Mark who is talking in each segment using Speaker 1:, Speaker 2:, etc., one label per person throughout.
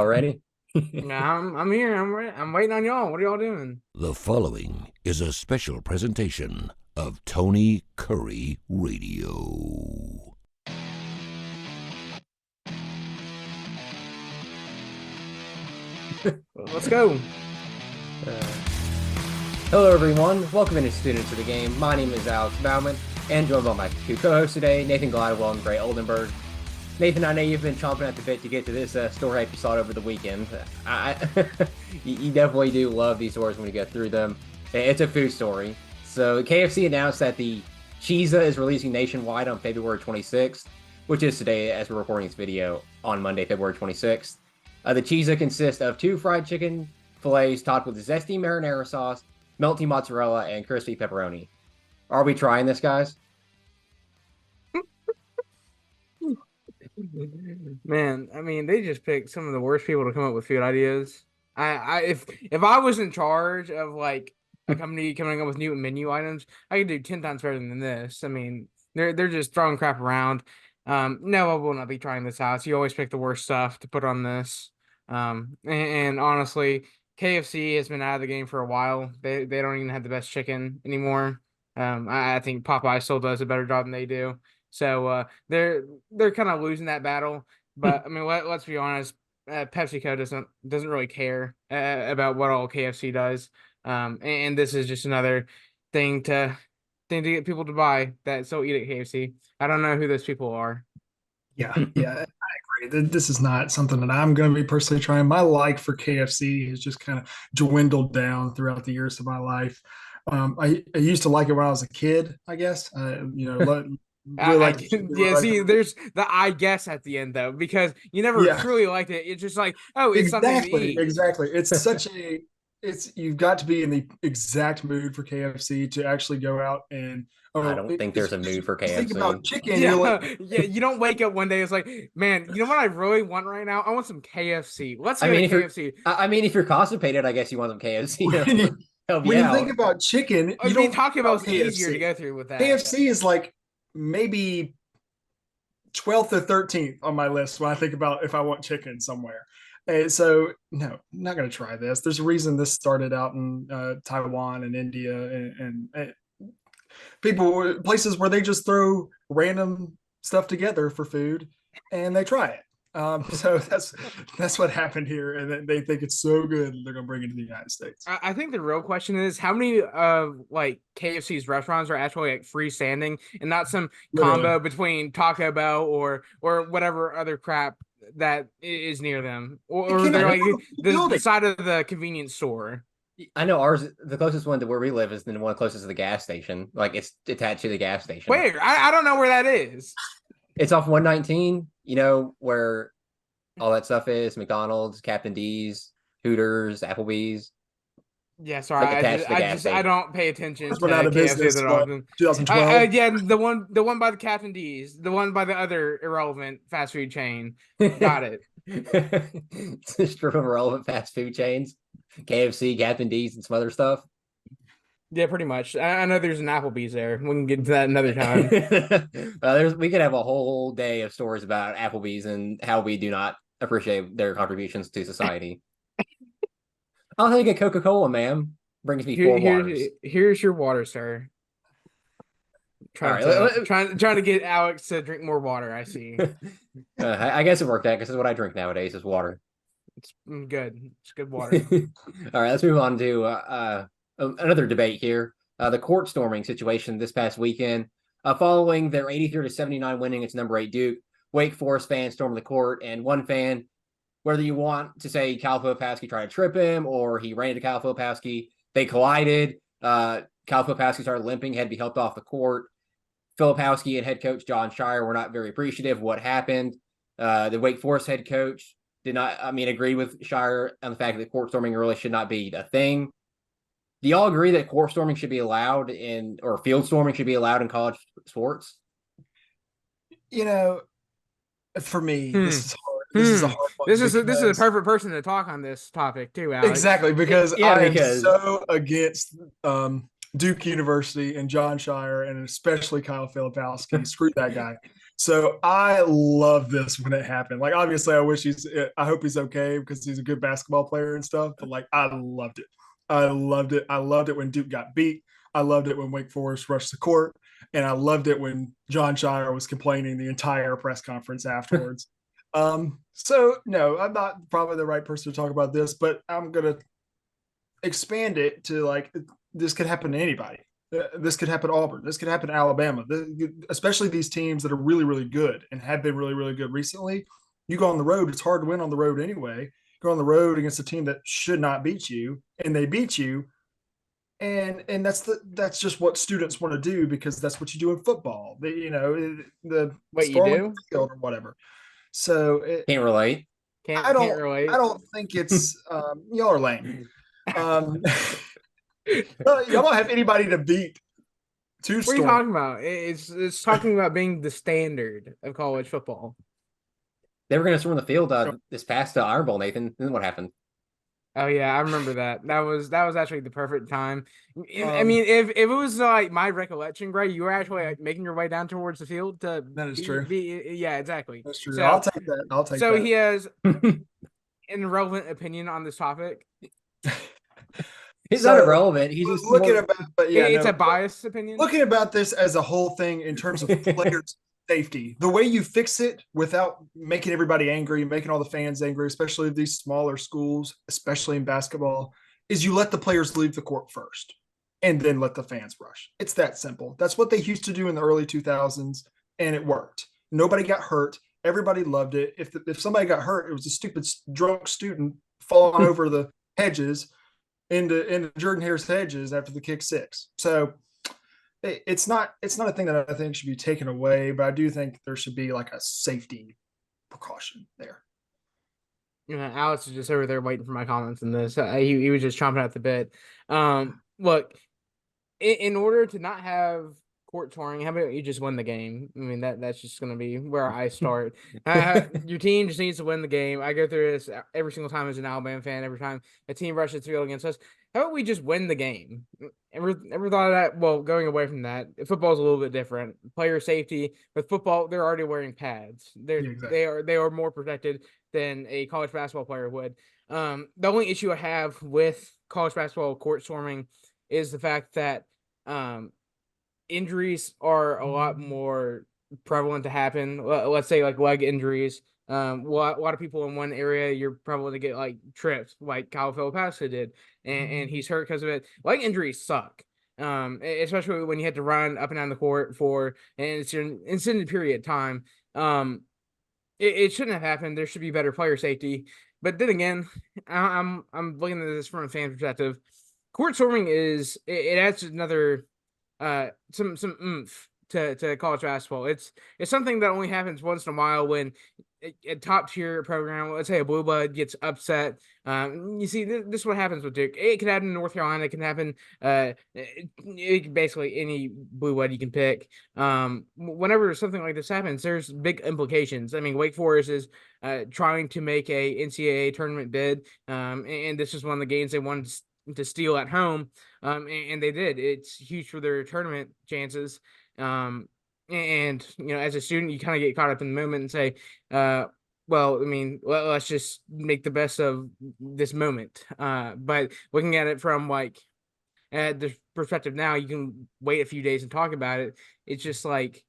Speaker 1: Y'all ready?
Speaker 2: Yeah, I'm here. I'm waiting on y'all. What are y'all doing?
Speaker 3: The following is a special presentation of Tony Curry Radio.
Speaker 2: Let's go.
Speaker 1: Hello, everyone. Welcome into Students of the Game. My name is Alex Baumann, and joined by my two co-hosts today, Nathan Glidewell and Oldenburg. Nathan, I know you've been chomping at the bit to get to this story you saw over the weekend. You definitely do love these stories when you get through them. It's a food story. So KFC announced that the Cheeza is releasing nationwide on February 26th, which is today as we're recording this video on Monday, February 26th. The Cheeza consists of 2 fried chicken fillets topped with zesty marinara sauce, melty mozzarella, and crispy pepperoni. Are we trying this, guys?
Speaker 2: Man, I mean, they just picked some of the worst people to come up with food ideas. If I was in charge of like a company coming up with new menu items, I could do 10 times better than this. I mean, they're just throwing crap around. No, I will not be trying this out. You always pick the worst stuff to put on this. And honestly, KFC has been out of the game for a while. They don't even have the best chicken anymore. I think Popeye still does a better job than they do. So they're kind of losing that battle. But I mean, let's be honest. PepsiCo doesn't really care about what all KFC does. And this is just another thing to get people to buy that still eat at KFC. I don't know who those people are.
Speaker 4: Yeah, I agree. This is not something that I'm going to be personally trying. My like for KFC has just kind of dwindled down throughout the years of my life. I used to like it when I was a kid, I guess. Really
Speaker 2: yeah, see, there's the I guess at the end though, because you never truly liked it. It's just like, oh, it's something to eat.
Speaker 4: Exactly. It's you've got to be in the exact mood for KFC to actually go out and.
Speaker 1: I don't think there's a mood for KFC.
Speaker 4: Think about chicken.
Speaker 2: Yeah, yeah. You don't wake up one day. It's like, man, you know what I really want right now? I want some KFC. Let's go to KFC.
Speaker 1: I mean, if you're constipated, I guess you want some KFC.
Speaker 4: When you think about chicken,
Speaker 2: you don't talk about it's easier to go through with that.
Speaker 4: KFC is like maybe 12th or 13th on my list when I think about if I want chicken somewhere. So no, I'm not going to try this. There's a reason this started out in Taiwan and India and places where they just throw random stuff together for food and they try it. So that's what happened here, and they think it's so good they're gonna bring it to the United States.
Speaker 2: I think the real question is how many of like KFC's restaurants are actually like freestanding and not some combo between Taco Bell or whatever other crap that is near them, or they're like the side of the convenience store.
Speaker 1: I know ours, the closest one to where we live is the one closest to the gas station. Like it's attached to the gas station.
Speaker 2: Where? I don't know where that is.
Speaker 1: It's off 119, you know, where all that stuff is. McDonald's, Captain D's, Hooters, Applebee's.
Speaker 2: Yeah, sorry.
Speaker 1: Like
Speaker 2: I don't pay attention to
Speaker 4: out of
Speaker 2: KFC
Speaker 4: business,
Speaker 2: that often.
Speaker 4: 2012.
Speaker 2: Yeah, the one by the Captain D's, the one by the other irrelevant fast food chain. Got it.
Speaker 1: Strip of irrelevant fast food chains. KFC, Captain D's, and some other stuff.
Speaker 2: Yeah, pretty much. I know there's an Applebee's there. We can get into that another time.
Speaker 1: We could have a whole day of stories about Applebee's and how we do not appreciate their contributions to society. I'll take a Coca-Cola, ma'am. Brings me 4 waters.
Speaker 2: Here's your water, sir. Trying to get Alex to drink more water. I see.
Speaker 1: I guess it worked out because it's what I drink nowadays is water.
Speaker 2: It's good. It's good water.
Speaker 1: All right, let's move on to another debate here. The court storming situation this past weekend. Following their 83-79 winning against number 8 Duke, Wake Forest fans stormed the court, and one fan, whether you want to say Kyle Filipowski tried to trip him or he ran into Kyle Filipowski, they collided. Kyle Filipowski started limping, had to be helped off the court. Filipowski and head coach John Shire were not very appreciative of what happened. The Wake Forest head coach did not, agree with Shire on the fact that court storming really should not be a thing. Do y'all agree that court storming should be allowed or field storming should be allowed in college sports?
Speaker 4: You know, for me, this is hard. This is a hard one.
Speaker 2: This is a perfect person to talk on this topic too, Alex.
Speaker 4: Exactly, because I am so against Duke University and John Shire and especially Kyle Filipowski. Screw that guy. So I love this when it happened. Like, obviously, I hope he's okay because he's a good basketball player and stuff. But like, I loved it. I loved it. I loved it when Duke got beat. I loved it when Wake Forest rushed the court, and I loved it when John Shire was complaining the entire press conference afterwards. So no, I'm not probably the right person to talk about this, but I'm gonna expand it to like this could happen to anybody. This could happen to Auburn. This could happen to Alabama, especially these teams that are really, really good and have been really, really good recently. You go on the road, it's hard to win on the road anyway. You go on the road against a team that should not beat you, and they beat you. And that's just what students want to do because that's what you do in football. The
Speaker 2: What you
Speaker 4: storming
Speaker 2: do?
Speaker 4: the field or whatever. So
Speaker 1: Can't relate.
Speaker 2: Can't relate.
Speaker 4: I don't think it's y'all are lame. Y'all don't have anybody to beat.
Speaker 2: What are you talking about? It's talking about being the standard of college football.
Speaker 1: They were going to storm the field this past Iron Bowl, Nathan. Then what happened?
Speaker 2: Oh yeah, I remember that. That was actually the perfect time. I mean, if it was like my recollection, Gray, you were actually like making your way down towards the field to
Speaker 4: That is true.
Speaker 2: Yeah, exactly.
Speaker 4: That's true.
Speaker 2: So,
Speaker 4: I'll take that.
Speaker 2: So he has an irrelevant opinion on this topic.
Speaker 1: He's not irrelevant. He's just
Speaker 4: looking about, but yeah,
Speaker 2: it's a biased opinion.
Speaker 4: Looking about this as a whole thing in terms of players' safety, the way you fix it without making everybody angry, making all the fans angry, especially these smaller schools, especially in basketball, is you let the players leave the court first and then let the fans rush. It's that simple. That's what they used to do in the early 2000s, and it worked. Nobody got hurt. Everybody loved it. If somebody got hurt, it was a stupid drunk student falling over the hedges into Jordan Hare's hedges after the kick six. So it's not a thing that I think should be taken away, but I do think there should be like a safety precaution there.
Speaker 2: Alex is just over there waiting for my comments in this. He was just chomping at the bit. Look, in order to not have court touring, how about you just win the game? I mean, that's just going to be where I start. Your team just needs to win the game. I go through this every single time as an Alabama fan. Every time a team rushes the field against us, how about we just win the game? Ever thought of that? Well, going away from that, football's a little bit different. Player safety with football, they're already wearing pads. They are more protected than a college basketball player would. The only issue I have with college basketball court storming is the fact that injuries are a lot more prevalent to happen. Let's say like leg injuries. A lot of people in one area, you're probably to get like tripped, like Kyle Filipowski did, and he's hurt because of it. Leg injuries suck, especially when you have to run up and down the court for an extended period of time. It shouldn't have happened. There should be better player safety. But then again, I'm looking at this from a fan perspective. Court storming it adds another some oomph to college basketball. It's something that only happens once in a while when a top tier program, let's say a blue blood, gets upset. You see, this is what happens with Duke. It can happen in North Carolina. It can happen basically any blue blood you can pick. Whenever something like this happens, there's big implications. I mean, Wake Forest is trying to make a NCAA tournament bid, and this is one of the games they wanted to steal at home, and they did. It's huge for their tournament chances. And as a student, you kind of get caught up in the moment and say, well, I mean, let's just make the best of this moment. But looking at it from like the perspective now, you can wait a few days and talk about it. It's just like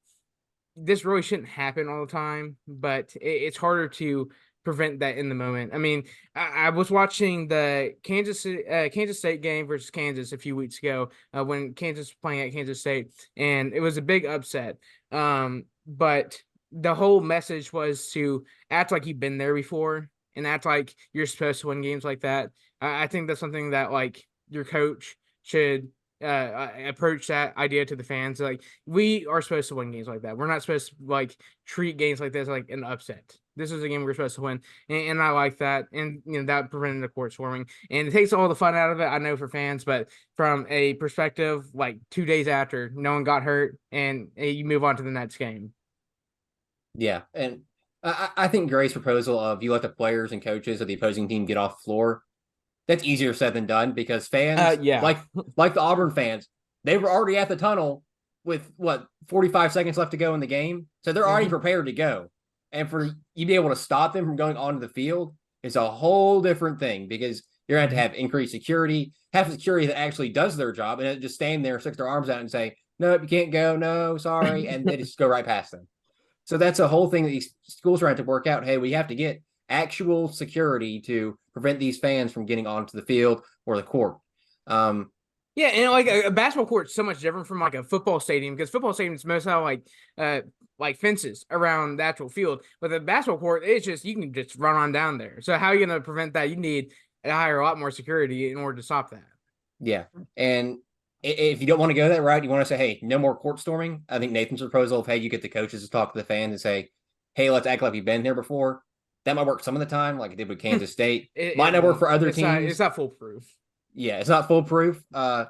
Speaker 2: this really shouldn't happen all the time, but it's harder to prevent that in the moment. I mean, I was watching the Kansas State game versus Kansas a few weeks ago when Kansas was playing at Kansas State, and it was a big upset. But the whole message was to act like you've been there before and act like you're supposed to win games like that. I think that's something that like your coach should approach that idea to the fans. Like, we are supposed to win games like that. We're not supposed to like treat games like this like an upset. This is a game we're supposed to win, and I like that. And that prevented the court swarming, and it takes all the fun out of it. I know for fans, but from a perspective, like 2 days after, no one got hurt, and you move on to the next game.
Speaker 1: Yeah, and I think Gray's proposal of you let the players and coaches of the opposing team get off the floor, that's easier said than done because fans, like the Auburn fans, they were already at the tunnel with what 45 seconds left to go in the game. So they're already prepared to go. And for you be able to stop them from going onto the field is a whole different thing because you're going to have increased security, have security that actually does their job and just stand there, stick their arms out and say, no, you can't go. No, sorry. And they just go right past them. So that's a whole thing that these schools are trying to work out. Hey, we have to get actual security to prevent these fans from getting onto the field or the court.
Speaker 2: Yeah, and like a basketball court is so much different from like a football stadium because football stadiums most have like fences around the actual field. But the basketball court, it's just you can just run on down there. So how are you going to prevent that? You need to hire a lot more security in order to stop that.
Speaker 1: Yeah, and if you don't want to go that route, you want to say, hey, no more court storming. I think Nathan's proposal of, hey, you get the coaches to talk to the fans and say, hey, let's act like we've been here before. That might work some of the time, like it did with Kansas State. Might not work for other teams.
Speaker 2: It's not foolproof.
Speaker 1: Yeah, it's not foolproof. I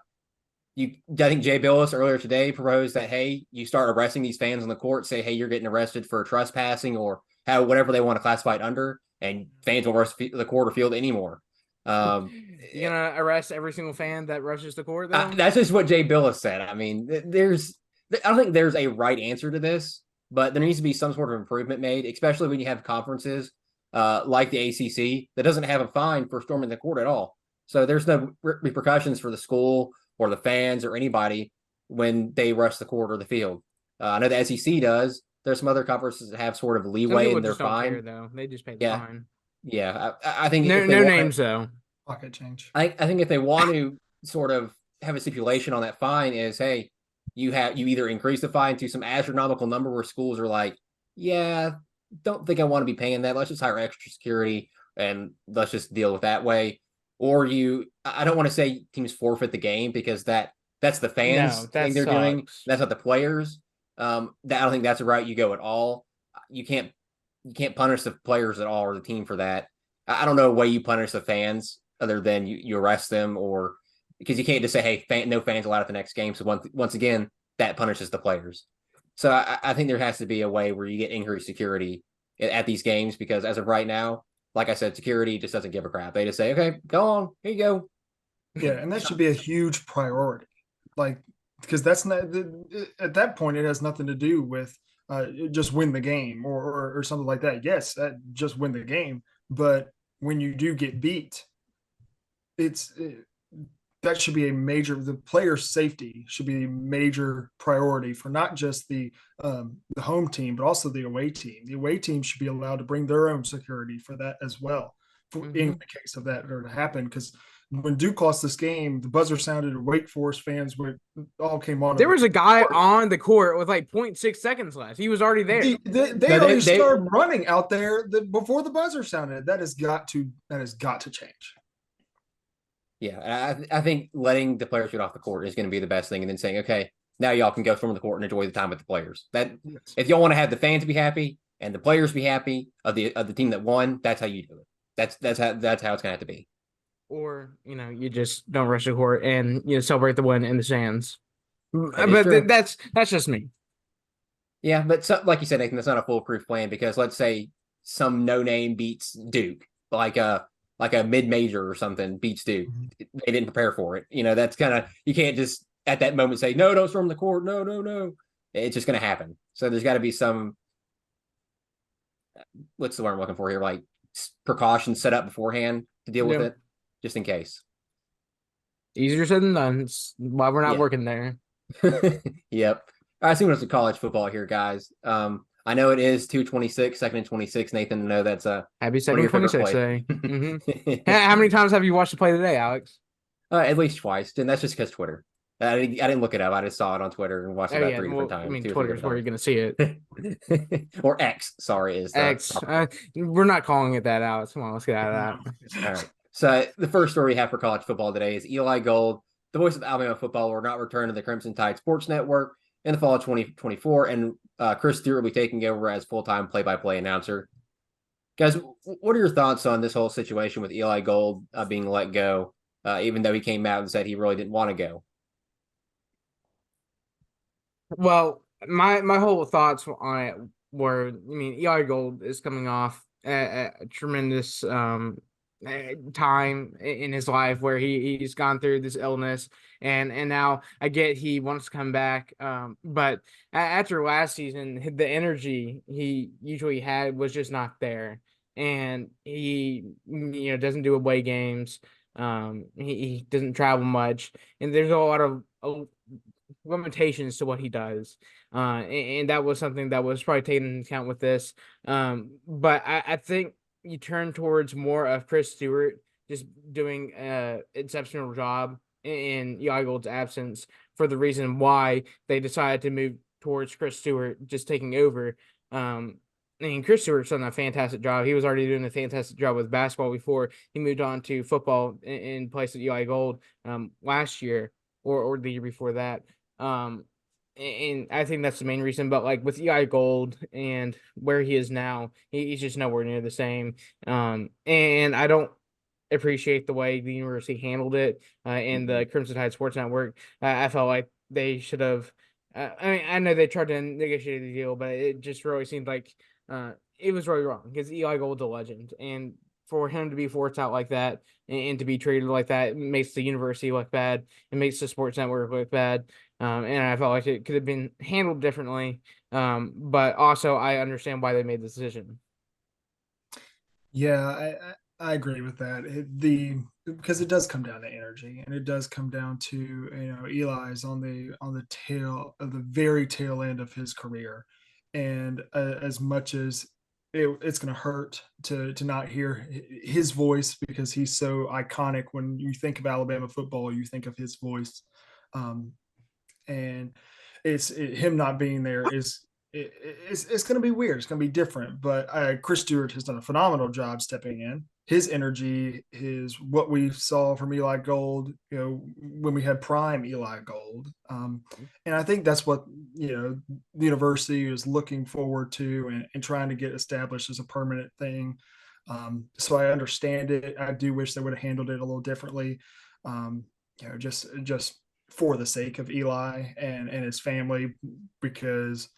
Speaker 1: think Jay Billis earlier today proposed that, hey, you start arresting these fans on the court, say, hey, you're getting arrested for trespassing or whatever they want to classify it under, and fans won't rush the court or field anymore.
Speaker 2: You're gonna arrest every single fan that rushes the court, though?
Speaker 1: That's just what Jay Billis said. I mean, I don't think there's a right answer to this, but there needs to be some sort of improvement made, especially when you have conferences like the ACC that doesn't have a fine for storming the court at all. So there's no repercussions for the school or the fans or anybody when they rush the court or the field. I know the SEC does. There's some other conferences that have sort of leeway in their fine.
Speaker 2: Though. They just pay the fine.
Speaker 1: Yeah, I think
Speaker 2: no names though.
Speaker 4: Pocket change.
Speaker 1: I think if they want to sort of have a stipulation on that fine is, hey, you either increase the fine to some astronomical number where schools are like, yeah, don't think I want to be paying that. Let's just hire extra security and let's just deal with that way. Or I don't want to say teams forfeit the game because that's the fans thing they're doing. That's not the players. I don't think that's the route you go at all. You can't punish the players at all or the team for that. I don't know a way you punish the fans other than you arrest them or because you can't just say, hey, no fans allowed at the next game. So once again, that punishes the players. So I think there has to be a way where you get increased security at these games because as of right now, like I said, security just doesn't give a crap. They just say, okay, go on, here you go.
Speaker 4: Yeah, and that should be a huge priority. Like, because that's not at that point, it has nothing to do with just win the game or something like that. Yes, that just win the game. But when you do get beat, that should be the player's safety should be a major priority for not just the home team, but also the away team. The away team should be allowed to bring their own security for that as well, in the case of that to happen. Because when Duke lost this game, the buzzer sounded. Wake Forest fans all came on.
Speaker 2: There was a guy on the court with like 0.6 seconds left. He was already there.
Speaker 4: They already started running out there before the buzzer sounded. That has got to change.
Speaker 1: Yeah, I think letting the players get off the court is going to be the best thing, and then saying, okay, now y'all can go storm the court and enjoy the time with the players. If y'all want to have the fans be happy and the players be happy of the team that won, that's how you do it. That's how it's going to have to be.
Speaker 2: Or you just don't rush the court and celebrate the win in the stands. But that's just me.
Speaker 1: Yeah, but like you said, Nathan, that's not a foolproof plan because let's say some no name beats Duke, like a mid-major or something beats Duke. They didn't prepare for it. That's kind of, you can't just at that moment say, no, don't storm the court. No. It's just going to happen. So there's got to be some, what's the word I'm looking for here? Like precautions set up beforehand to deal with it, just in case.
Speaker 2: Easier said than done. It's why we're not working there.
Speaker 1: Yep. All right, so we're to college football here, guys. I know it is 226, 2nd and 26. Nathan, I know that's
Speaker 2: happy 2nd and 26 today. Mm-hmm. How many times have you watched the play today, Alex?
Speaker 1: At least twice, and that's just because Twitter. I didn't look it up. I just saw it on Twitter and watched it about 3 different times.
Speaker 2: I mean, Twitter is where you're going to see it.
Speaker 1: Or X, sorry. Is
Speaker 2: X. We're not calling it that, Alex. Come on, let's get out of that.
Speaker 1: All right. So the first story we have for college football today is Eli Gold, the voice of Alabama football, will not return to the Crimson Tide Sports Network in the fall of 2024, and Chris Stewart will be taking over as full-time play-by-play announcer. Guys, what are your thoughts on this whole situation with Eli Gold being let go, even though he came out and said he really didn't want to go?
Speaker 2: Well, my whole thoughts on it were, Eli Gold is coming off a tremendous time in his life where he's gone through this illness, and now I get he wants to come back, but after last season the energy he usually had was just not there, and he doesn't do away games, he doesn't travel much, and there's a lot of limitations to what he does, and that was something that was probably taken into account with this, but I think you turn towards more of Chris Stewart just doing an exceptional job in Eli Gold's absence for the reason why they decided to move towards Chris Stewart just taking over. And Chris Stewart's done a fantastic job. He was already doing a fantastic job with basketball before he moved on to football in place of Eli Gold last year or the year before that. And I think that's the main reason. But like with Eli Gold and where he is now, he's just nowhere near the same. And I don't appreciate the way the university handled it in the Crimson Tide Sports Network. I felt like they should have. I mean, I know they tried to negotiate the deal, but it just really seemed like it was really wrong because Eli Gold's a legend, and for him to be forced out like that and to be treated like that, it makes the university look bad. It makes the sports network look bad. And I felt like it could have been handled differently. But also I understand why they made the decision.
Speaker 4: Yeah, I agree with that. Because it does come down to energy, and it does come down to Eli's on the tail of the very tail end of his career, and as much as it's going to hurt to not hear his voice because he's so iconic. When you think of Alabama football, you think of his voice, and him not being there it's going to be weird. It's going to be different. But Chris Stewart has done a phenomenal job stepping in. His energy is what we saw from Eli Gold, when we had prime Eli Gold. And I think that's what, the university is looking forward to and trying to get established as a permanent thing. So I understand it. I do wish they would have handled it a little differently. Just for the sake of Eli and his family, because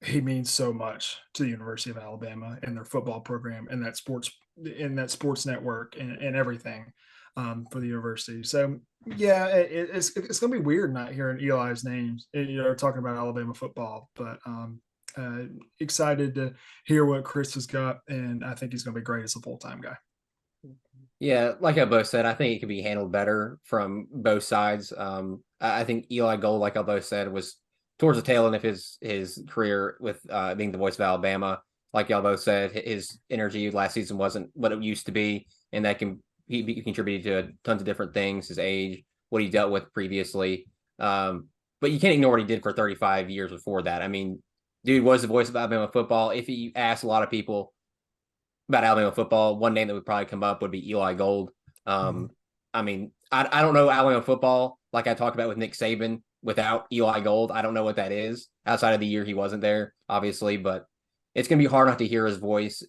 Speaker 4: he means so much to the University of Alabama and their football program and that sports network and everything for the university. So yeah, it's going to be weird not hearing Eli's names, talking about Alabama football, but excited to hear what Chris has got. And I think he's going to be great as a full-time guy.
Speaker 1: Yeah, like I both said, I think it could be handled better from both sides. I think Eli Gold, like I both said, was towards the tail end of his career with being the voice of Alabama. Like y'all both said, his energy last season wasn't what it used to be, and he contributed to tons of different things, his age, what he dealt with previously. But you can't ignore what he did for 35 years before that. I mean, dude was the voice of Alabama football. If you ask a lot of people about Alabama football, one name that would probably come up would be Eli Gold. I mean, I don't know Alabama football like I talked about with Nick Saban without Eli Gold. I don't know what that is outside of the year he wasn't there, obviously, but it's going to be hard not to hear his voice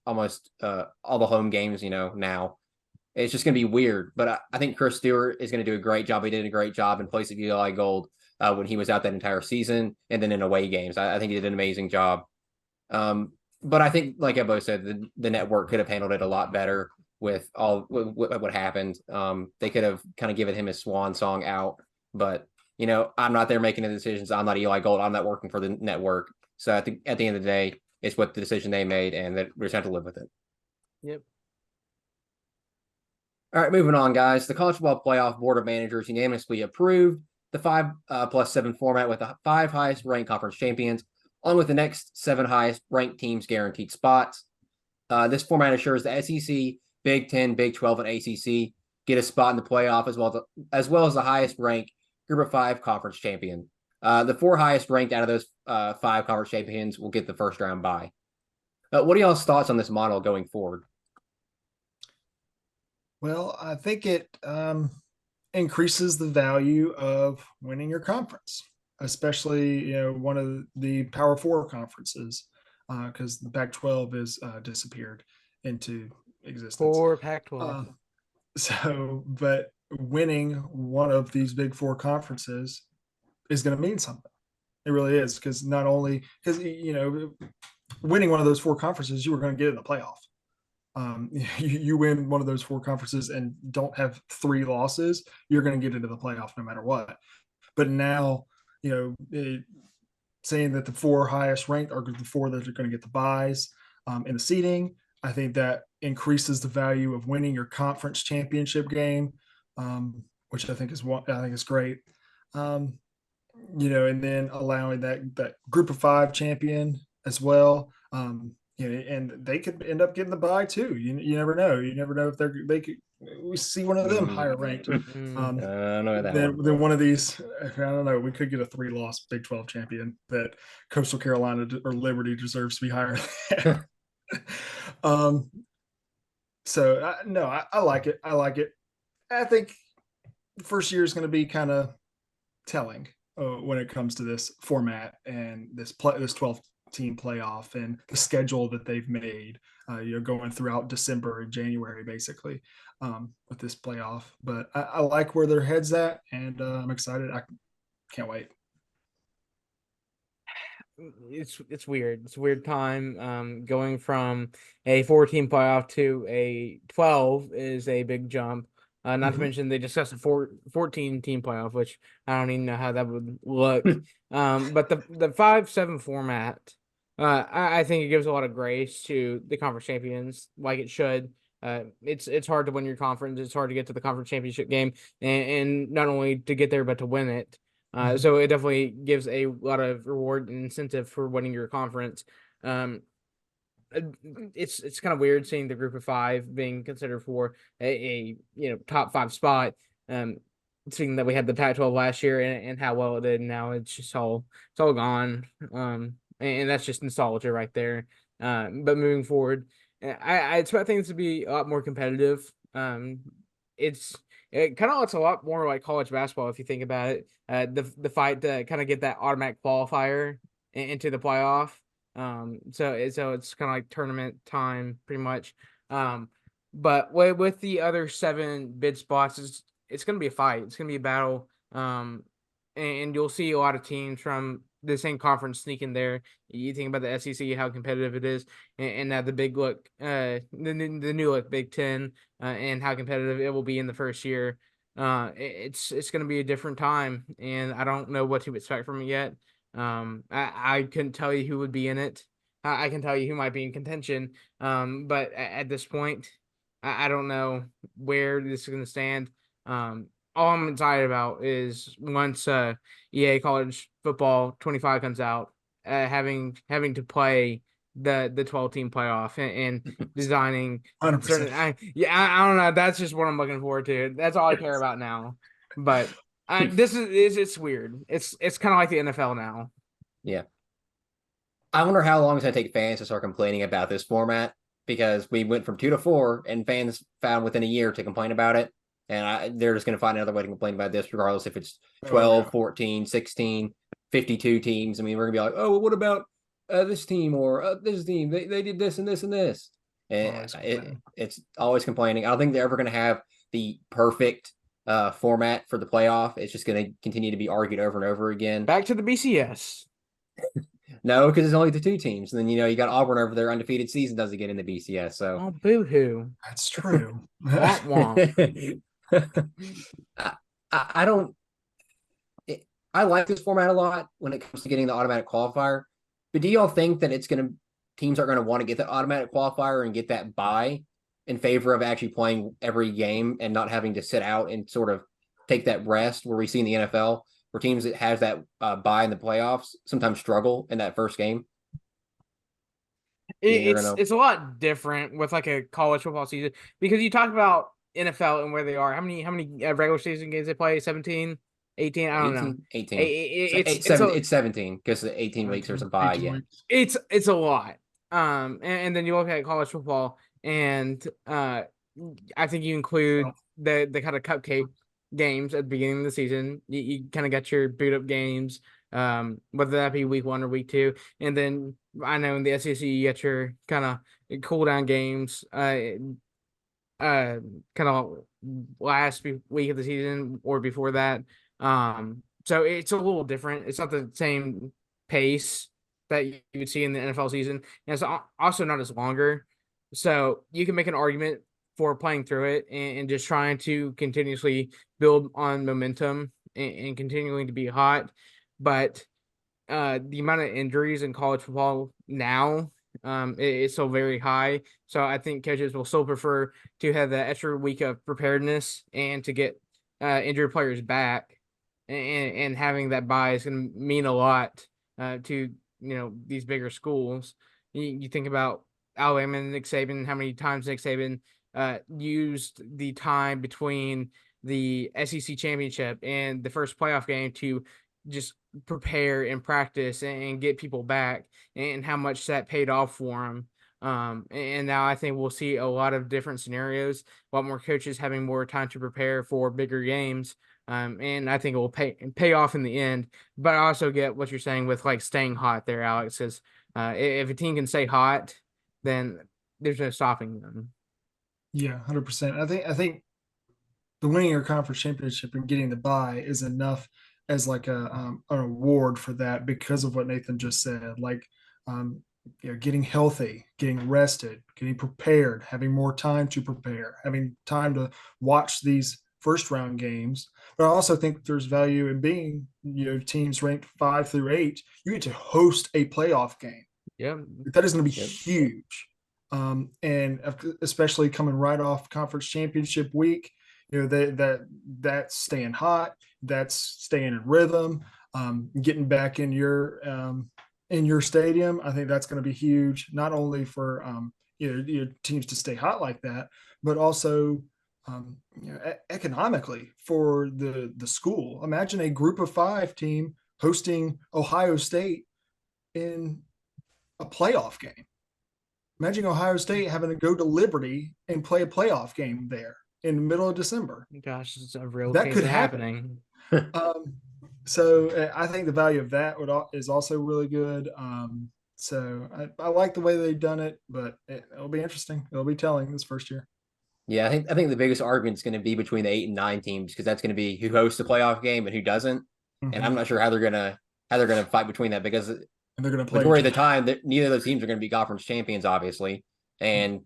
Speaker 1: almost all the home games, now. It's just going to be weird, but I think Chris Stewart is going to do a great job. He did a great job in place of Eli Gold when he was out that entire season and then in away games. I think he did an amazing job. But I think, like I both said, the network could have handled it a lot better with what happened. They could have kind of given him his swan song out, but I'm not there making the decisions. I'm not Eli Gold. I'm not working for the network. So I think at the end of the day, it's what the decision they made, and that we just have to live with it.
Speaker 2: Yep.
Speaker 1: All right, moving on, guys. The College Football Playoff Board of Managers unanimously approved the 5+7 format with the 5 highest ranked conference champions, along with the next 7 highest ranked teams guaranteed spots. This format assures the SEC, Big 10, Big 12, and ACC get a spot in the playoff as well as the highest ranked Group of 5 conference champion. The 4 highest ranked out of those 5 conference champions will get the first round bye. What are y'all's thoughts on this model going forward?
Speaker 4: Well, I think it increases the value of winning your conference, especially one of the Power 4 conferences, because the Pac-12 is disappeared into existence.
Speaker 2: Poor Pac-12.
Speaker 4: But winning one of these Big 4 conferences is going to mean something. It really is, because not only winning one of those 4 conferences, you were going to get in the playoff. You win one of those 4 conferences and don't have 3 losses, you're going to get into the playoff no matter what. But now, saying that the 4 highest ranked are the 4 that are going to get the buys in the seeding, I think that increases the value of winning your conference championship game, which I think is great. And then allowing that group of 5 champion as well. And they could end up getting the bye too. You never know. You never know if they could. We see one of them higher ranked.
Speaker 1: know that
Speaker 4: Then one of these, I don't know. We could get a 3-loss Big 12 champion that Coastal Carolina or Liberty deserves to be higher than. So I like it. I like it. I think the first year is going to be kind of telling when it comes to this format and this 12-team playoff and the schedule that they've made. Going throughout December and January, basically, with this playoff. But I like where their head's at, and I'm excited. I can't wait.
Speaker 2: It's weird. It's a weird time. Going from a 14 playoff to a 12 is a big jump. Not to mention they discussed a 14 team playoff, which I don't even know how that would look. But the 5-7 format, I think it gives a lot of grace to the conference champions, like it should. It's hard to win your conference. It's hard to get to the conference championship game, and not only to get there but to win it. So it definitely gives a lot of reward and incentive for winning your conference. It's kind of weird seeing the group of 5 being considered for a top 5 spot. Seeing that we had the Pac-12 last year and how well it did, and now it's all gone. And that's just nostalgia right there. But moving forward, I expect things to be a lot more competitive. It kind of looks a lot more like college basketball if you think about it. The fight to kind of get that automatic qualifier into the playoff. So it's kind of like tournament time pretty much. But with the other 7 bid spots, it's going to be a fight. It's going to be a battle. And you'll see a lot of teams from the same conference sneak in there. You think about the SEC, how competitive it is, and now the big look, the new look Big Ten, and how competitive it will be in the first year. It's going to be a different time, and I don't know what to expect from it yet. I couldn't tell you who would be in it. I can tell you who might be in contention. But at this point, I don't know where this is going to stand. All I'm excited about is once EA College Football 25 comes out, having to play the 12-team playoff and designing
Speaker 4: 100%.
Speaker 2: I don't know. That's just what I'm looking forward to. That's all I care about now. But it's weird. It's kind of like the NFL now.
Speaker 1: Yeah. I wonder how long it's going to take fans to start complaining about this format, because we went from 2 to 4 and fans found within a year to complain about it. And they're just going to find another way to complain about this, regardless if it's 12, 14, 16, 52 teams. I mean, we're going to be like, oh, well, what about this team or this team? They did this and this and this. And it's always complaining. I don't think they're ever going to have the perfect format for the playoff. It's just going to continue to be argued over and over again.
Speaker 2: Back to the BCS.
Speaker 1: No, because it's only the 2 teams. And then, you got Auburn over there, undefeated season, doesn't get in the BCS. So,
Speaker 2: oh, boo-hoo.
Speaker 4: That's true.
Speaker 1: I don't. I like this format a lot when it comes to getting the automatic qualifier. But do y'all think that teams are going to want to get the automatic qualifier and get that bye in favor of actually playing every game and not having to sit out and sort of take that rest, where we see in the NFL where teams that has that bye in the playoffs sometimes struggle in that first game?
Speaker 2: It's a lot different with like a college football season, because you talk about NFL and where they are. How many regular season games they play? 17, 18? I don't know.
Speaker 1: 18.
Speaker 2: It's
Speaker 1: 17 because the 18 weeks there's a bye. Yeah,
Speaker 2: it's a lot. And then you look at college football, and I think you include the kind of cupcake games at the beginning of the season. You kind of got your boot up games, whether that be week 1 or week 2, and then I know in the SEC you get your kind of cool down games, kind of last week of the season or before that. So it's a little different. It's not the same pace that you would see in the NFL season, and it's also not as longer. So you can make an argument for playing through it and just trying to continuously build on momentum and continuing to be hot. But the amount of injuries in college football now is so very high. So I think coaches will still prefer to have the extra week of preparedness and to get injured players back. And having that bye is going to mean a lot to these bigger schools. You think about Alabama and Nick Saban, how many times Nick Saban used the time between the SEC championship and the first playoff game to just prepare and practice and get people back, and how much that paid off for him. And now I think we'll see a lot of different scenarios, a lot more coaches having more time to prepare for bigger games. And I think it will pay off in the end. But I also get what you're saying with like staying hot there, Alex, because if a team can stay hot, then there's no stopping them.
Speaker 4: Yeah, 100%. I think the winning your conference championship and getting the bye is enough as like an award for that, because of what Nathan just said. Like, um, getting healthy, getting rested, getting prepared, having more time to prepare, having time to watch these first round games. But I also think there's value in being, teams ranked 5 through 8. You get to host a playoff game.
Speaker 2: Yeah.
Speaker 4: That is going to be
Speaker 1: Yep.
Speaker 4: huge. And especially coming right off conference championship week, that's staying hot, that's staying in rhythm, getting back in your stadium. I think that's going to be huge, not only for your teams to stay hot like that, but also economically for the school. Imagine a Group of 5 team hosting Ohio State in a playoff game. Imagine Ohio State having to go to Liberty and play a playoff game there in the middle of December.
Speaker 2: Gosh, it's a real
Speaker 4: That
Speaker 2: case
Speaker 4: could
Speaker 2: of
Speaker 4: happen.
Speaker 2: happening.
Speaker 4: So I think the value of that is also really good. So I like the way they've done it, but it'll be interesting. It'll be telling this first year.
Speaker 1: Yeah, I think the biggest argument is going to be between the 8 and 9 teams, because that's going to be who hosts the playoff game and who doesn't. And I'm not sure how they're gonna fight between that, because
Speaker 4: And they're going to play
Speaker 1: majority of the time that neither of those teams are going to be conference champions, obviously, and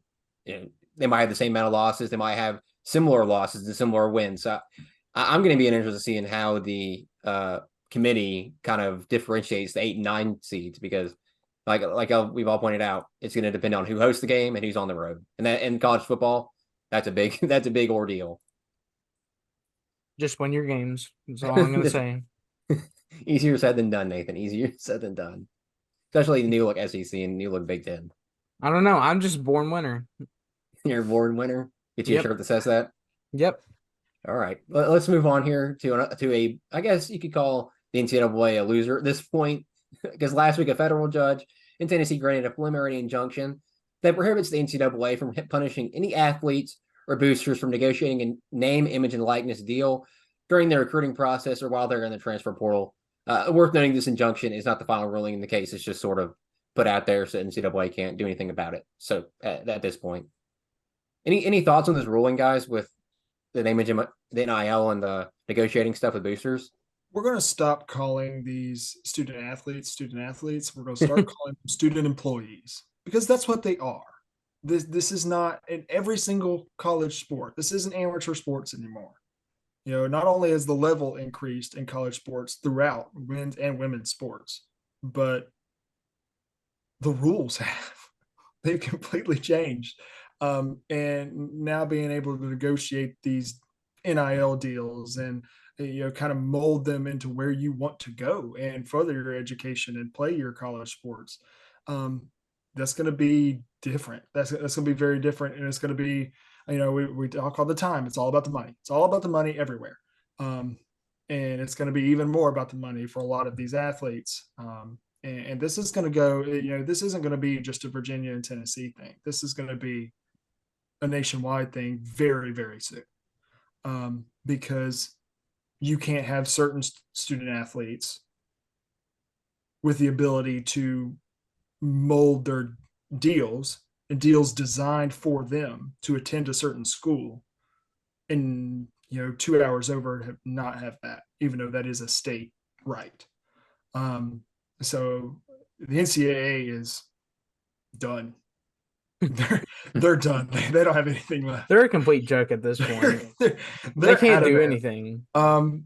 Speaker 1: they might have the same amount of losses. They might have similar losses and similar wins. So I'm going to be interested in seeing how the committee kind of differentiates the 8 and 9 seeds, because we've all pointed out, it's going to depend on who hosts the game and who's on the road. And that in college football, that's a big ordeal.
Speaker 2: Just win your games. That's all I'm going to say.
Speaker 1: Easier said than done, Nathan. Easier said than done. Especially the new look SEC and new look Big Ten.
Speaker 2: I don't know. I'm just born winner.
Speaker 1: You're a born winner. Get you a shirt that says that.
Speaker 2: Yep.
Speaker 1: All right. Let's move on here to a I guess you could call the NCAA a loser at this point, because last week a federal judge in Tennessee granted a preliminary injunction that prohibits the NCAA from punishing any athletes or boosters from negotiating a name, image, and likeness deal during their recruiting process or while they're in the transfer portal. Worth noting, this injunction is not the final ruling in the case. It's just sort of put out there so NCAA can't do anything about it. So at this point, any thoughts on this ruling, guys, with the name, image, the NIL, and the negotiating stuff with boosters?
Speaker 4: We're going to stop calling these student athletes. We're going to start calling them student employees, because that's what they are. This is not in every single college sport. This isn't amateur sports anymore. Not only has the level increased in college sports throughout men's and women's sports, but the rules they've completely changed. And now being able to negotiate these NIL deals and kind of mold them into where you want to go and further your education and play your college sports. That's going to be different. That's going to be very different, and it's going to be, we talk all the time. It's all about the money. It's all about the money everywhere, and it's going to be even more about the money for a lot of these athletes. And this is going to go. This isn't going to be just a Virginia and Tennessee thing. This is going to be a nationwide thing very, very soon, because you can't have certain student athletes with the ability to mold their deals and deals designed for them to attend a certain school and 2 hours over not have that, even though that is a state right. So the NCAA is done. they're done. They don't have anything left.
Speaker 2: They're a complete joke at this point.
Speaker 4: They're
Speaker 2: They can't do
Speaker 4: adamant.
Speaker 2: anything.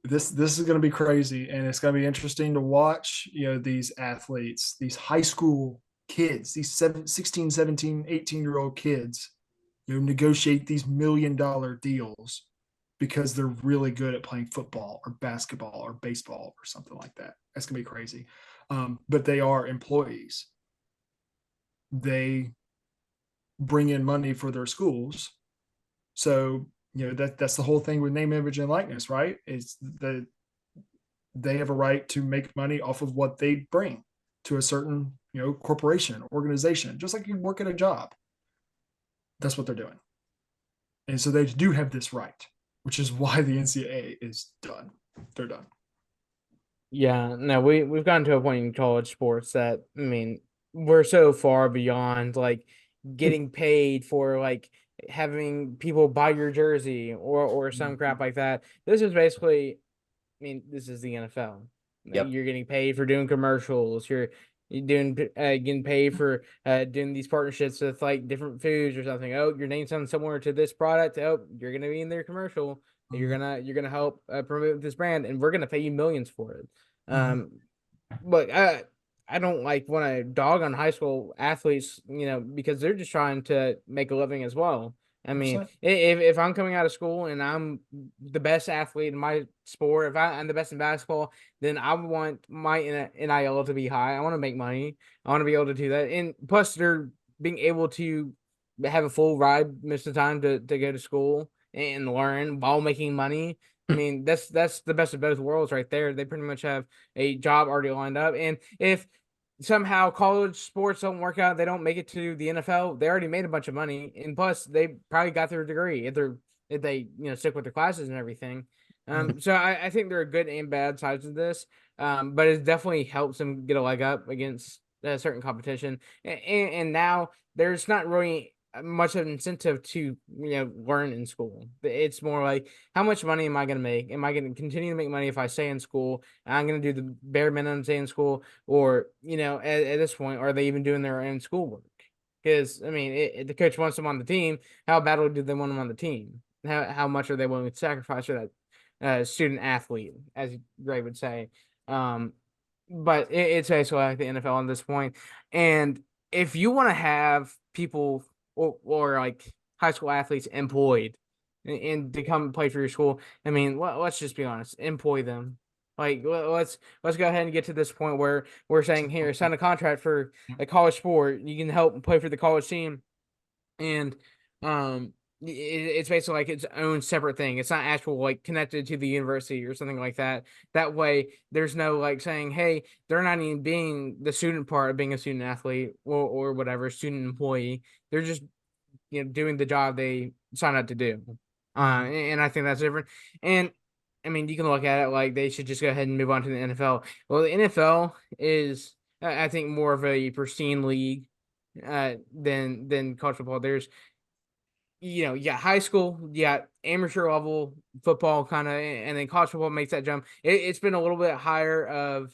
Speaker 4: This is going to be crazy, and it's going to be interesting to watch, these athletes, these high school kids, these 16, 17, 18-year-old kids, negotiate these $1 million deals because they're really good at playing football or basketball or baseball or something like that. That's going to be crazy. But they are employees. They bring in money for their schools. So, that's the whole thing with name, image, and likeness, right? It's that they have a right to make money off of what they bring to a certain, corporation, organization, just like you work at a job. That's what they're doing. And so they do have this right, which is why the NCAA is done. They're done.
Speaker 2: Yeah, no, we've gotten to a point in college sports that, I mean, we're so far beyond like getting paid for like having people buy your jersey or some crap like that. This is basically, I mean, this is the NFL.
Speaker 1: Yep.
Speaker 2: You're getting paid for doing commercials. You're doing getting paid for doing these partnerships with like different foods or something. Oh, your name's on similar to this product. Oh, you're gonna be in their commercial. You're gonna help promote this brand, and we're gonna pay you millions for it. But I don't like want to dog on high school athletes, because they're just trying to make a living as well. I mean,
Speaker 4: 100%.
Speaker 2: if I'm coming out of school and I'm the best athlete in my sport, if I'm the best in basketball, then I want my NIL to be high. I want to make money. I want to be able to do that. And plus, they're being able to have a full ride most of the time to go to school and learn while making money. I mean, that's the best of both worlds right there. They pretty much have a job already lined up. And if somehow college sports don't work out, they don't make it to the NFL, they already made a bunch of money, and plus they probably got their degree if they stick with their classes and everything. So I think there are good and bad sides of this, but it definitely helps them get a leg up against a certain competition, and now there's not really much of an incentive to learn in school. It's more like, how much money am I going to make? Am I going to continue to make money if I stay in school? I'm going to do the bare minimum, stay in school, or at this point, are they even doing their own schoolwork? Because I mean, the coach wants them on the team. How badly do they want them on the team? How much are they willing to sacrifice for that student athlete, as Gray would say? But it's basically like the NFL at this point. And if you want to have people or like high school athletes employed and to come play for your school, I mean, let's just be honest, employ them. Like, let's go ahead and get to this point where we're saying, here, sign a contract for a college sport. You can help play for the college team, and it's basically like its own separate thing. It's not actual like connected to the university or something like that. That way, there's no like saying, hey, they're not even being the student part of being a student athlete or whatever, student employee. They're just doing the job they signed up to do. And I think that's different. And I mean, you can look at it like they should just go ahead and move on to the NFL. Well, the NFL is, I think, more of a pristine league than college football. There's you got high school, you got amateur level football kind of, and then college football makes that jump. It's been a little bit higher of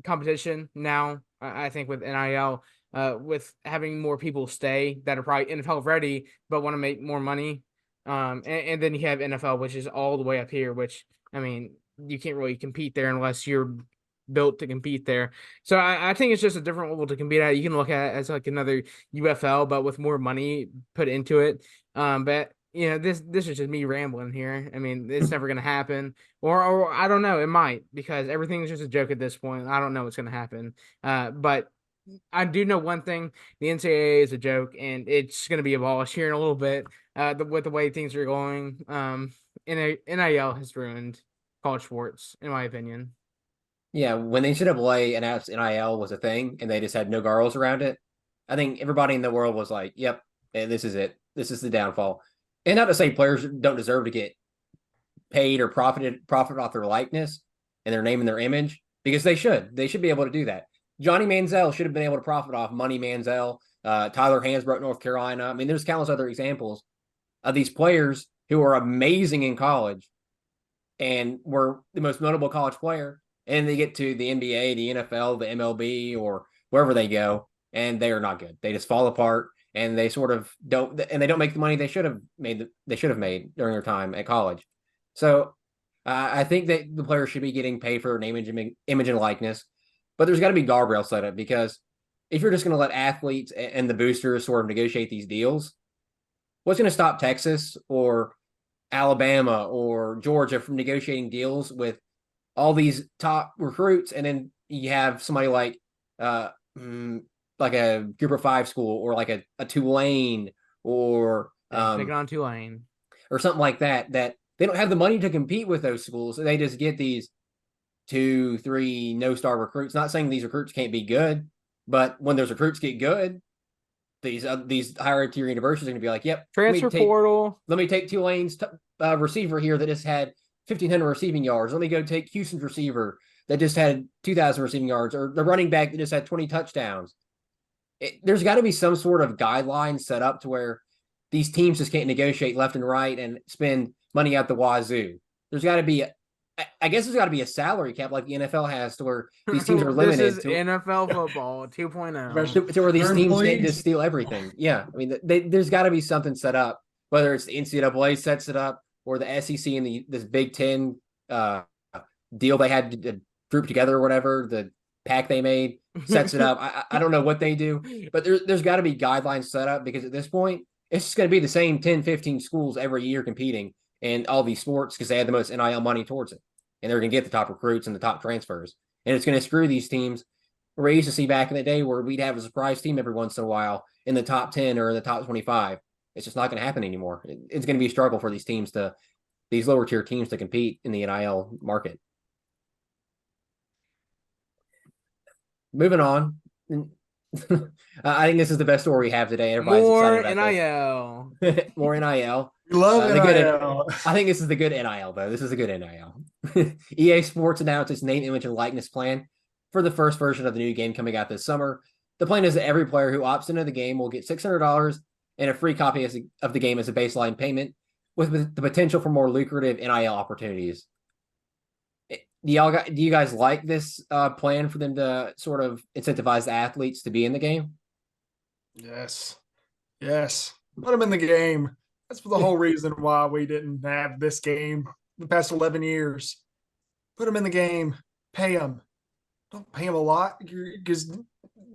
Speaker 2: competition now, I think, with NIL, with having more people stay that are probably NFL ready but want to make more money. And then you have NFL, which is all the way up here, which, I mean, you can't really compete there unless you're built to compete there. So I think it's just a different level to compete at. You can look at it as like another UFL, but with more money put into it. But this is just me rambling here. I mean, it's never gonna happen, or I don't know. It might, because everything's just a joke at this point. I don't know what's gonna happen. But I do know one thing: the NCAA is a joke, and it's gonna be abolished here in a little bit. With the way things are going, NIL has ruined college sports, in my opinion.
Speaker 1: Yeah, when the NCAA announced NIL was a thing and they just had no guardrails around it, I think everybody in the world was like, yep, this is it. This is the downfall. And not to say players don't deserve to get paid or profit off their likeness and their name and their image, because they should. They should be able to do that. Johnny Manziel should have been able to profit off Money Manziel, Tyler Hansbrough, North Carolina. I mean, there's countless other examples of these players who are amazing in college and were the most notable college player. And they get to the NBA, the NFL, the MLB, or wherever they go, and they are not good. They just fall apart, and they sort of don't, and they don't make the money they should have made. They should have made during their time at college. So I think that the players should be getting paid for name, image, and likeness, but there's got to be guardrails set up, because if you're just going to let athletes and the boosters sort of negotiate these deals, what's going to stop Texas or Alabama or Georgia from negotiating deals with all these top recruits? And then you have somebody like a Group of Five school, or like a Tulane, or
Speaker 2: Taking on Tulane,
Speaker 1: or something like that they don't have the money to compete with those schools. So they just get these 2-3 no-star recruits. Not saying these recruits can't be good, but when those recruits get good, these higher tier universities are going to be like, yep,
Speaker 2: transfer portal.
Speaker 1: Let me take Tulane's receiver here that just had 1,500 receiving yards. Let me go take Houston's receiver that just had 2,000 receiving yards, or the running back that just had 20 touchdowns. There's got to be some sort of guideline set up to where these teams just can't negotiate left and right and spend money out the wazoo. There's got to be, I guess there's got to be a salary cap like the NFL has, to where these teams are limited.
Speaker 2: This is to NFL football 2.0.
Speaker 1: To where these teams can't just steal everything. Yeah, I mean, there's got to be something set up, whether it's the NCAA sets it up, or the SEC and this Big Ten deal they had to group together, or whatever, the pack they made sets it up. I don't know what they do, but there's got to be guidelines set up, because at this point, it's just going to be the same 10, 15 schools every year competing in all these sports, because they had the most NIL money towards it. And they're going to get the top recruits and the top transfers. And it's going to screw these teams. We used to see back in the day where we'd have a surprise team every once in a while in the top 10 or in the top 25. It's just not going to happen anymore. It's going to be a struggle for these lower tier teams to compete in the NIL market. Moving on. I think this is the best story we have today. Everybody's
Speaker 2: More
Speaker 1: excited about
Speaker 2: NIL.
Speaker 1: this. More NIL.
Speaker 4: We love NIL.
Speaker 1: I think this is the good NIL, though. This is a good NIL. EA Sports announced its name, image, and likeness plan for the first version of the new game coming out this summer. The plan is that every player who opts into the game will get $600 and a free copy of the game as a baseline payment, with the potential for more lucrative NIL opportunities. Do you guys like this plan for them to sort of incentivize the athletes to be in the game?
Speaker 4: Yes. Put them in the game. That's the whole reason why we didn't have this game the past 11 years. Put them in the game. Pay them. Don't pay them a lot, because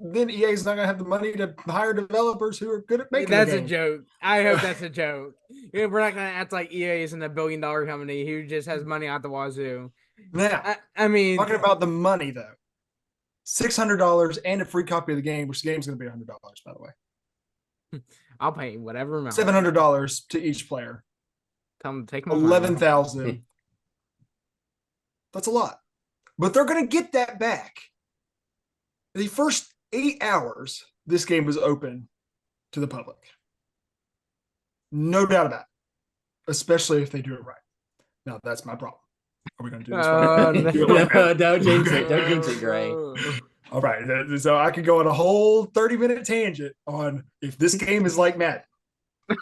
Speaker 4: then EA is not going to have the money to hire developers who are good at making
Speaker 2: That's
Speaker 4: the game.
Speaker 2: a joke. I hope that's a joke. We're not going to act like EA isn't $1 billion company who just has money out the wazoo.
Speaker 4: Now,
Speaker 2: I mean,
Speaker 4: talking about the money, though. $600 and a free copy of the game, which the game's going to be $100, by the way.
Speaker 2: I'll pay whatever amount.
Speaker 4: $700 to each player.
Speaker 2: Tell them to take my
Speaker 4: $11,000. That's a lot, but they're going to get that back. The first 8 hours, this game was open to the public. No doubt about it, especially if they do it right. Now, that's my problem. Are we going to do this right?
Speaker 1: No, don't jinx it. Don't jinx it, Gray.
Speaker 4: All right. So I could go on a whole 30-minute tangent on if this game is like Madden.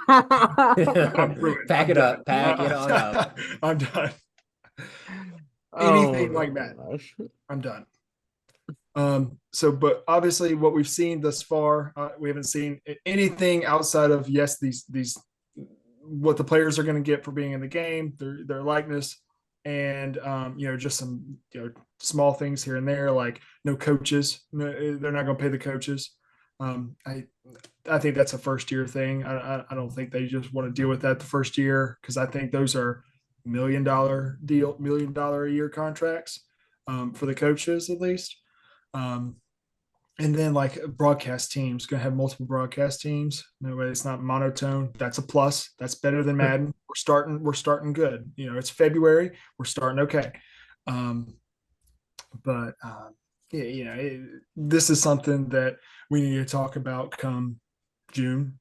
Speaker 4: I'm ruined.
Speaker 1: Pack it on up.
Speaker 4: I'm done. Anything like Madden, I'm done. But obviously what we've seen thus far, we haven't seen anything outside of, yes, these what the players are going to get for being in the game, their likeness, and just some small things here and there, like no coaches. They're not going to pay the coaches. I think that's a first year thing. I don't think they just want to deal with that the first year, because I think those are $1 million a year contracts for the coaches, at least. And then like broadcast teams, going to have multiple broadcast teams. No way, it's not monotone. That's a plus. That's better than Madden. We're starting good. It's February. We're starting okay. This is something that we need to talk about come June,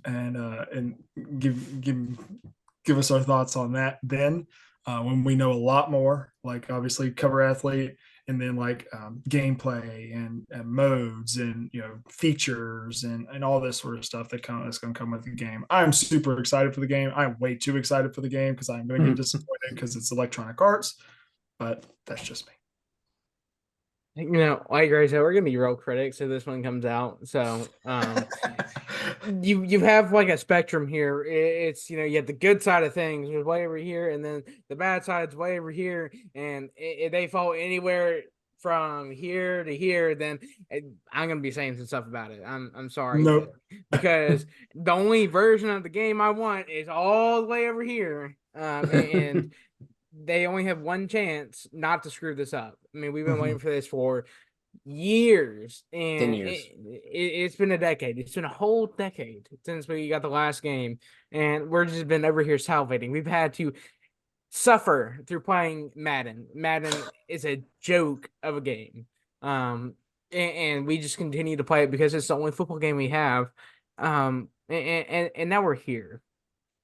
Speaker 4: and give us our thoughts on that then, when we know a lot more, like obviously cover athlete, and then like gameplay and modes and features and all this sort of stuff that's going to come with the game. I'm super excited for the game. I'm way too excited for the game, because I'm going to get disappointed because it's Electronic Arts, but that's just me.
Speaker 2: Like Gray said, we're gonna be real critics if this one comes out. So, you have like a spectrum here. It's you have the good side of things is way over here, and then the bad side's way over here. And if they fall anywhere from here to here, then I'm gonna be saying some stuff about it. I'm sorry,
Speaker 4: Nope.
Speaker 2: because the only version of the game I want is all the way over here. And they only have one chance not to screw this up. I mean, we've been waiting for this for years,
Speaker 1: 10
Speaker 2: and
Speaker 1: years.
Speaker 2: it's been a decade. It's been a whole decade since we got the last game, and we're just been over here salivating. We've had to suffer through playing Madden. Madden is a joke of a game, and we just continue to play it because it's the only football game we have, and now we're here,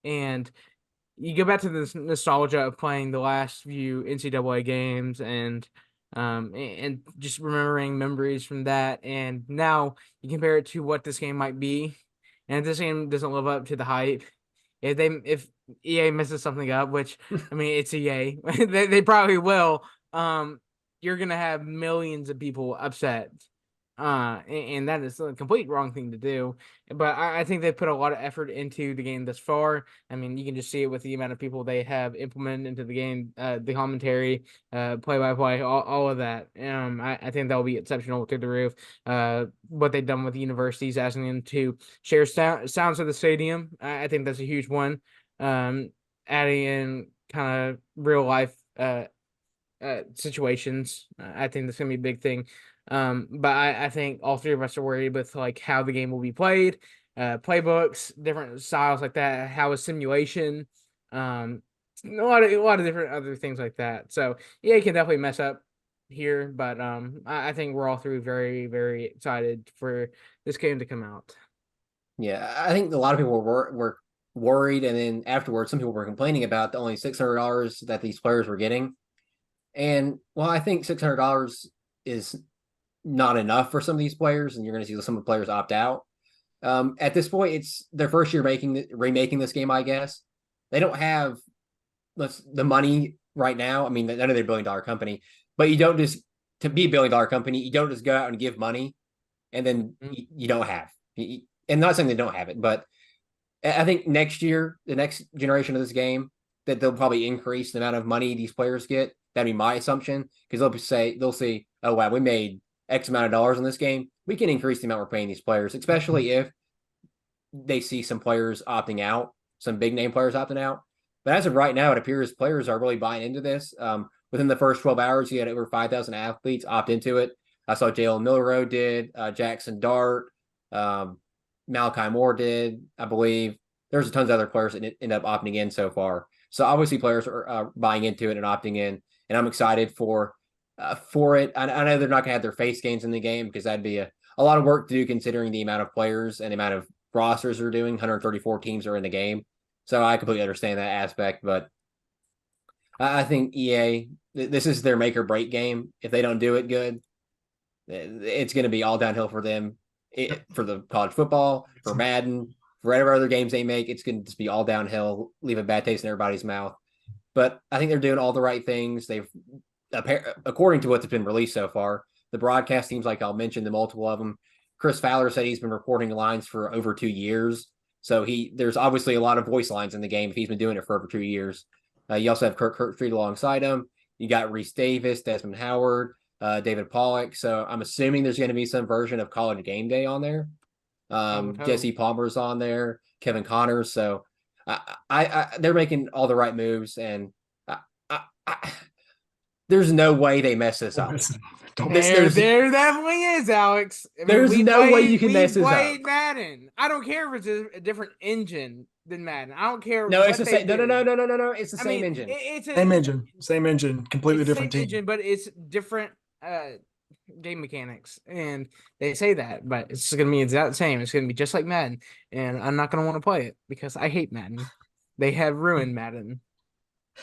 Speaker 2: and you go back to this nostalgia of playing the last few NCAA games and just remembering memories from that. And now you compare it to what this game might be. And if this game doesn't live up to the hype, if EA messes something up, which I mean it's EA, they probably will, you're gonna have millions of people upset. And that is a complete wrong thing to do. But I think they put a lot of effort into the game thus far. I mean, you can just see it with the amount of people they have implemented into the game, the commentary, play-by-play, all of that. I think that'll be exceptional through the roof. What they've done with the universities, asking them to share sounds of the stadium, I think that's a huge one. Adding in kind of real life situations, I think that's gonna be a big thing. But I think all three of us are worried with like how the game will be played, playbooks, different styles like that, how is simulation, a lot of different other things like that. So yeah, it can definitely mess up here, but I think we're all three very, very excited for this game to come out.
Speaker 1: Yeah, I think a lot of people were worried, and then afterwards, some people were complaining about the only $600 that these players were getting. And well, I think $600 is not enough for some of these players, and you're going to see some of the players opt out. At this point, it's their first year remaking this game, I guess. They don't have the money right now. I mean, none of their $1 billion company, but you don't just to be $1 billion company, you don't just go out and give money and then you don't have. And not saying they don't have it, but I think next year, the next generation of this game, that they'll probably increase the amount of money these players get. That'd be my assumption, because they'll say, oh wow, we made X amount of dollars in this game. We can increase the amount we're paying these players, especially if they see some players opting out, some big name players opting out. But as of right now, it appears players are really buying into this. Within the first 12 hours, you had over 5,000 athletes opt into it. I saw Jalen Milroe did, Jackson Dart, Malachi Moore did, I believe. There's tons of other players that end up opting in so far. So obviously players are buying into it and opting in, and I'm excited for it. I know they're not going to have their face games in the game because that'd be a lot of work to do considering the amount of players and the amount of rosters they're doing. 134 teams are in the game. So I completely understand that aspect, but I think EA, this is their make or break game. If they don't do it good, it's going to be all downhill for them. For the college football, for Madden, for whatever other games they make, it's going to just be all downhill, leave a bad taste in everybody's mouth. But I think they're doing all the right things. They've, according to what's been released so far, the broadcast teams, like I'll mention the multiple of them. Chris Fowler said he's been reporting lines for over 2 years. So there's obviously a lot of voice lines in the game if he's been doing it for over 2 years. You also have Kirkstreet alongside him. You got Reese Davis, Desmond Howard, David Pollock. So I'm assuming there's going to be some version of College Game Day on there. Jesse Palmer's on there, Kevin Connors. So they're making all the right moves, and there's no way they mess this up.
Speaker 2: There definitely is, Alex. I mean,
Speaker 1: there's no way you can mess this up.
Speaker 2: Madden. I don't care if it's a different engine than Madden. I don't care.
Speaker 1: No, it's the same. No. It's the same engine.
Speaker 2: It's
Speaker 4: same engine, completely different team.
Speaker 2: Engine, but it's different game mechanics, and they say that, but it's gonna be exact same. It's gonna be just like Madden, and I'm not gonna want to play it because I hate Madden. They have ruined Madden.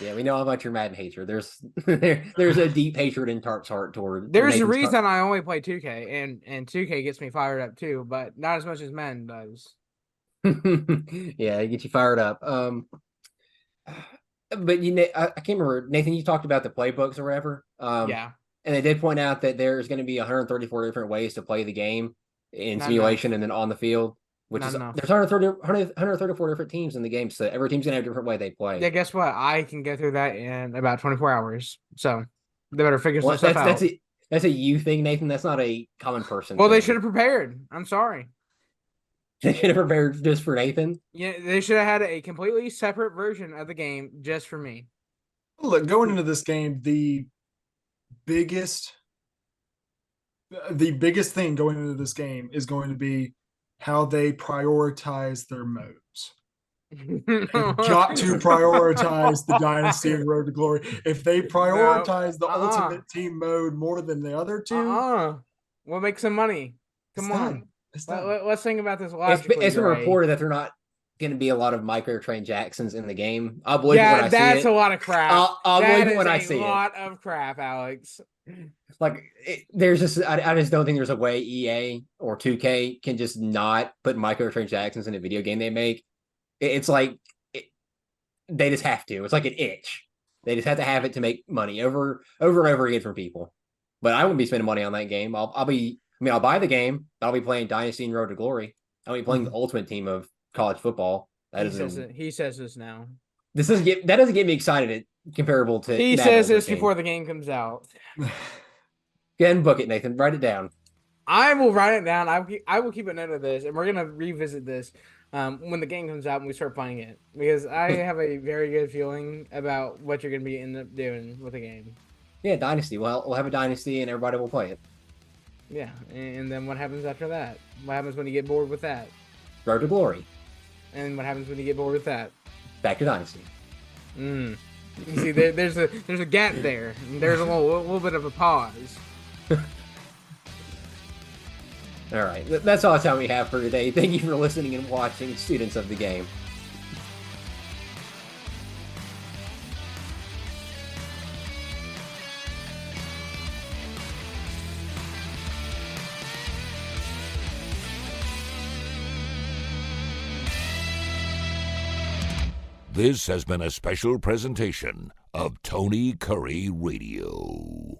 Speaker 1: Yeah, we know how much your Madden hater. There's a deep hatred in Tart's heart toward.
Speaker 2: There's a reason I only play 2K, and 2K gets me fired up too, but not as much as Madden does.
Speaker 1: Yeah, it gets you fired up. But I can't remember, Nathan, you talked about the playbooks or whatever.
Speaker 2: Yeah.
Speaker 1: And they did point out that there's going to be 134 different ways to play the game in
Speaker 2: Not
Speaker 1: simulation and then on the field, which
Speaker 2: Not
Speaker 1: is
Speaker 2: enough.
Speaker 1: there's 134 different teams in the game, so every team's going to have a different way they play.
Speaker 2: Yeah, guess what? I can get through that in about 24 hours. So they better figure
Speaker 1: Well,
Speaker 2: some stuff out.
Speaker 1: that's a you thing, Nathan. That's not a common person.
Speaker 2: Well, they
Speaker 1: thing.
Speaker 2: should have prepared. I'm sorry.
Speaker 1: They should have prepared just for Nathan.
Speaker 2: Yeah, they should have had a completely separate version of the game just for me.
Speaker 4: Look, going into this game, the biggest thing going into this game is going to be how they prioritize their modes. They've got to prioritize the Dynasty and Road to Glory. If they prioritize the Ultimate Team mode more than the other two,
Speaker 2: we'll make some money. Come on. Let's think about this logically.
Speaker 1: It's been reported that they're not going to be a lot of microtransactions in the game. I'll believe it when I see it.
Speaker 2: Yeah, that's a lot of crap.
Speaker 1: I'll believe it when I see it.
Speaker 2: A lot of crap, Alex.
Speaker 1: Like, there's just I just don't think there's a way EA or 2K can just not put microtransactions in a video game they make. It's like they just have to. It's like an itch. They just have to have it to make money over and over again from people. But I wouldn't be spending money on that game. I'll buy the game. But I'll be playing Dynasty and Road to Glory. I'll be playing the Ultimate Team of college football.
Speaker 2: He says this now.
Speaker 1: That doesn't get me excited. Comparable to
Speaker 2: he says this before the game comes out.
Speaker 1: Go ahead and book it, Nathan. Write it down.
Speaker 2: I will write it down. I will keep a note of this, and we're gonna revisit this when the game comes out and we start playing it, because I have a very good feeling about what you're gonna be end up doing with the game.
Speaker 1: Yeah, Dynasty. Well, we'll have a Dynasty and everybody will play it.
Speaker 2: Yeah, and then what happens after that? What happens when you get bored with that?
Speaker 1: Road to Glory.
Speaker 2: And what happens when you get bored with that?
Speaker 1: Back to Dynasty.
Speaker 2: You see, there's a gap there. There's a little bit of a pause.
Speaker 1: All right, that's all the time we have for today. Thank you for listening and watching, students of the game.
Speaker 3: This has been a special presentation of Tony Curry Radio.